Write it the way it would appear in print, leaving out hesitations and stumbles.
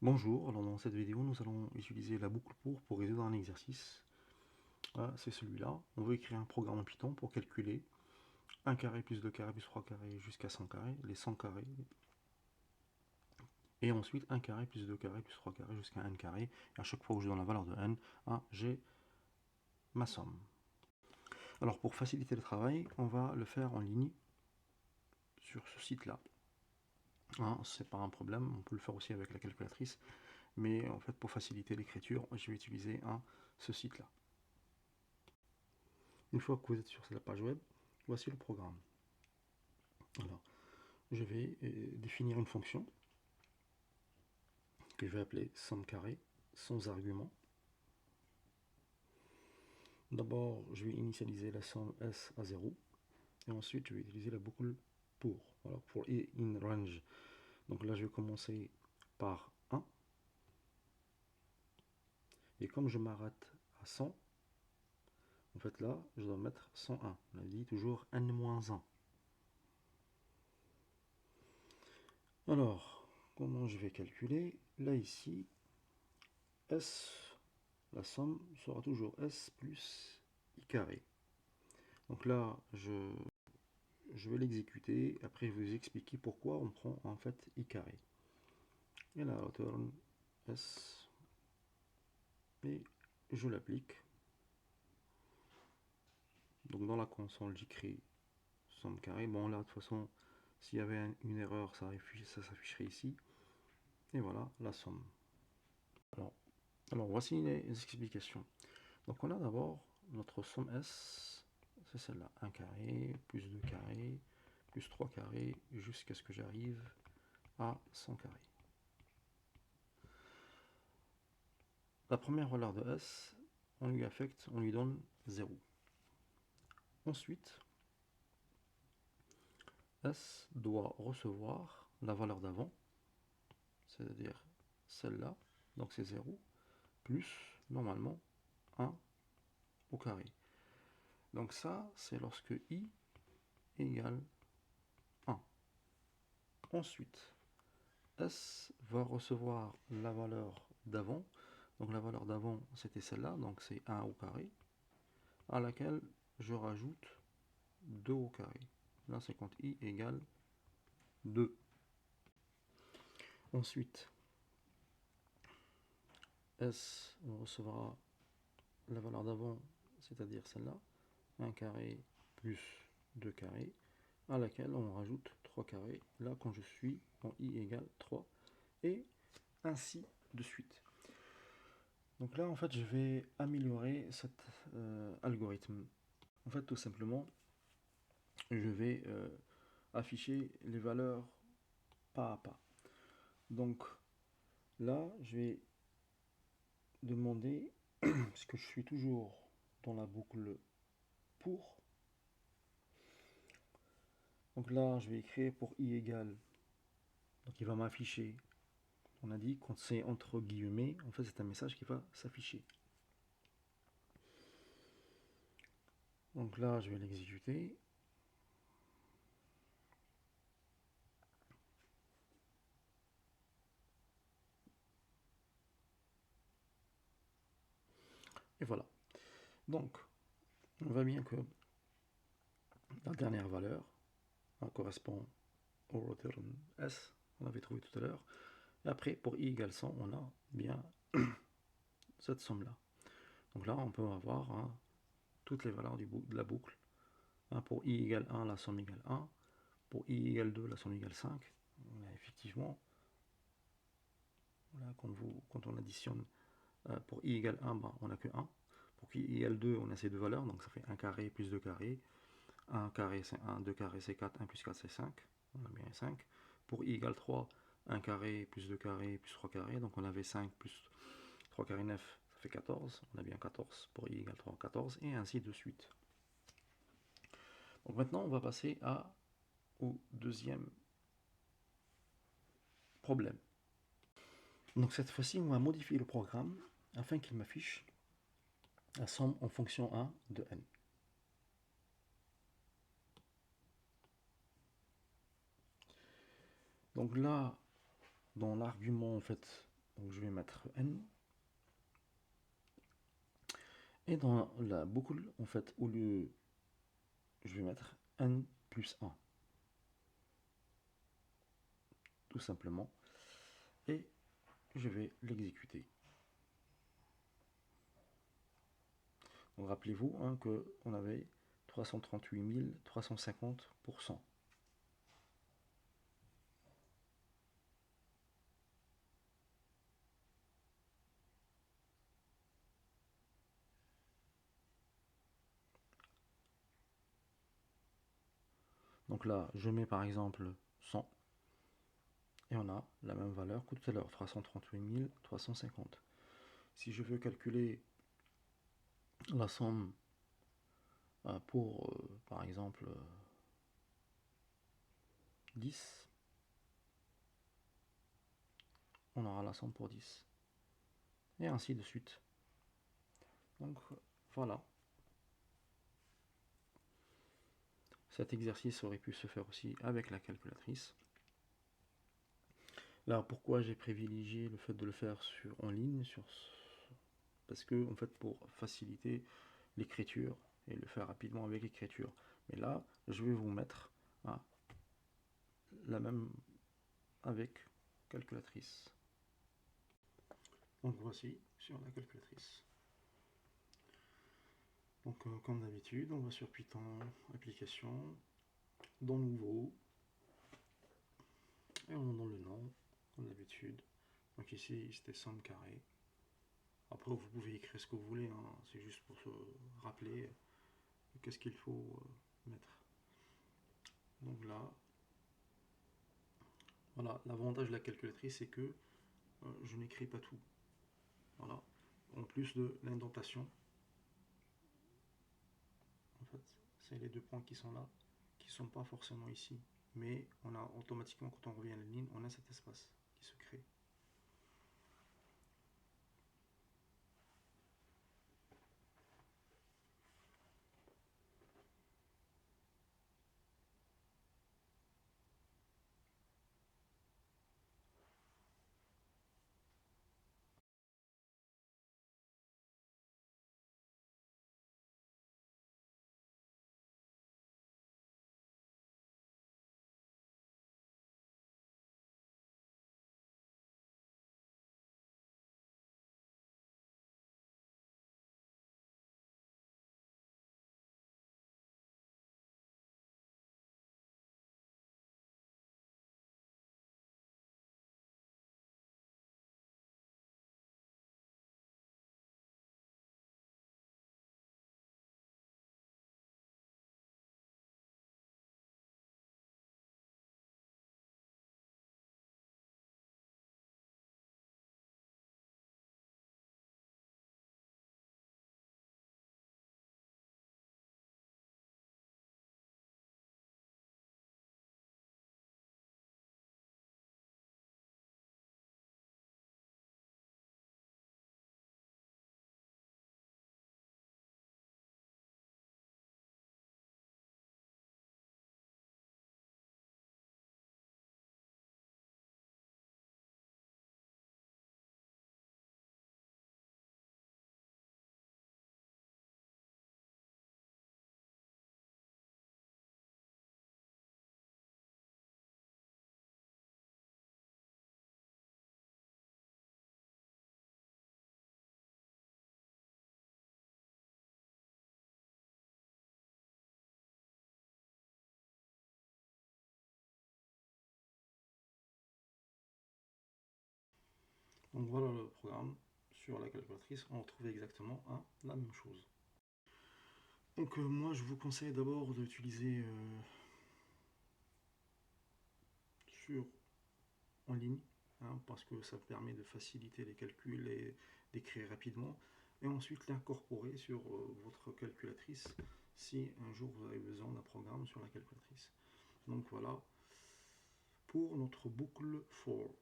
Bonjour, alors dans cette vidéo nous allons utiliser la boucle pour résoudre un exercice. C'est celui-là. On veut écrire un programme en Python pour calculer 1 carré plus 2 carrés plus 3 carrés jusqu'à 100 carrés, les 100 carrés. Et ensuite 1 carré plus 2 carrés plus 3 carrés jusqu'à n carré. Et à chaque fois où je donne la valeur de n, j'ai ma somme. Alors pour faciliter le travail, on va le faire en ligne sur ce site-là. C'est pas un problème, on peut le faire aussi avec la calculatrice. Mais en fait pour faciliter l'écriture, je vais utiliser ce site-là. Une fois que vous êtes sur la page web, voici le programme. Alors, je vais définir une fonction que je vais appeler somme carré sans argument. D'abord, je vais initialiser la somme S à 0 et ensuite je vais utiliser la boucle pour. Alors, pour in range. Donc là, je vais commencer par 1 et comme je m'arrête à 100, en fait là, je dois mettre 101. On a dit toujours n-1. Alors, comment je vais calculer? Là, ici, S, la somme sera toujours S plus I carré. Donc là, je vais l'exécuter. Après, je vais vous expliquer pourquoi on prend en fait I carré. Et là, return S. Et je l'applique. Donc dans la console, j'écris somme carré. Bon, là, de toute façon, s'il y avait une erreur, ça s'afficherait ici. Et voilà, la somme. Alors voici les explications. Donc on a d'abord notre somme S, c'est celle-là, 1 carré, plus 2 carrés, plus 3 carrés, jusqu'à ce que j'arrive à 100 carrés. La première valeur de S, on lui donne 0. Ensuite, S doit recevoir la valeur d'avant, c'est-à-dire celle-là, donc c'est 0, plus normalement 1 au carré. Donc ça, c'est lorsque I égale 1. Ensuite, S va recevoir la valeur d'avant. Donc la valeur d'avant, c'était celle-là, donc c'est 1 au carré, à laquelle je rajoute 2 au carré. Là, c'est quand I égale 2. Ensuite, S recevra la valeur d'avant, c'est-à-dire celle-là, 1 carré plus 2 carrés, à laquelle on rajoute 3 carrés, là quand je suis en I égale 3, et ainsi de suite. Donc là, en fait, je vais améliorer cet algorithme. En fait, tout simplement, je vais afficher les valeurs pas à pas. Donc là, je vais demander, puisque je suis toujours dans la boucle pour, donc là, je vais écrire pour i égale, donc il va m'afficher, on a dit, quand c'est entre guillemets, en fait, c'est un message qui va s'afficher. Donc là, je vais l'exécuter. Et voilà. Donc, on voit bien que la dernière valeur correspond au return S, on avait trouvé tout à l'heure. Et après, pour i égale 100, on a bien cette somme-là. Donc là, on peut avoir toutes les valeurs de la boucle. Pour i égale 1, la somme égale 1. Pour i égale 2, la somme égale 5. On a effectivement, voilà, quand on additionne, pour i égale 1, on n'a que 1. Pour i égale 2, on a ces deux valeurs, donc ça fait 1 carré plus 2 carrés. 1 carré c'est 1, 2 carrés c'est 4, 1 plus 4 c'est 5. On a bien 5. Pour i égale 3, 1 carré plus 2 carrés plus 3 carrés, donc on avait 5 plus 3 carré 9, ça fait 14. On a bien 14 pour i égale 3, 14, et ainsi de suite. Donc maintenant, on va passer au deuxième problème. Donc cette fois-ci, on va modifier le programme afin qu'il m'affiche la somme en fonction 1 de n. Donc là, dans l'argument en fait Donc je vais mettre n. Et dans la boucle, en fait, au lieu, je vais mettre n plus 1. Tout simplement. Et je vais l'exécuter. Donc rappelez-vous hein, qu'on avait 338 350%. Donc là, je mets par exemple 100. Et on a la même valeur que tout à l'heure, 338 350. Si je veux calculer la somme pour, par exemple, 10, on aura la somme pour 10. Et ainsi de suite. Donc voilà. Cet exercice aurait pu se faire aussi avec la calculatrice. Là, pourquoi j'ai privilégié le fait de le faire en ligne parce que, en fait, pour faciliter l'écriture et le faire rapidement avec l'écriture. Mais là, je vais vous mettre la même avec calculatrice. Donc voici sur la calculatrice. Donc comme d'habitude, on va sur Python, application, dans nouveau, et on donne le nom, comme d'habitude. Donc ici, c'était somme carrée. Après, vous pouvez écrire ce que vous voulez, hein. C'est juste pour se rappeler qu'est-ce qu'il faut mettre. Donc là, voilà, l'avantage de la calculatrice, c'est que je n'écris pas tout. Voilà. En plus de l'indentation, en fait, c'est les deux points qui sont là, qui ne sont pas forcément ici. Mais on a automatiquement, quand on revient à la ligne, on a cet espace qui se crée. Donc voilà le programme. Sur la calculatrice, on retrouve exactement la même chose. Donc moi je vous conseille d'abord d'utiliser en ligne, parce que ça permet de faciliter les calculs et d'écrire rapidement, et ensuite l'incorporer sur votre calculatrice si un jour vous avez besoin d'un programme sur la calculatrice. Donc voilà pour notre boucle for.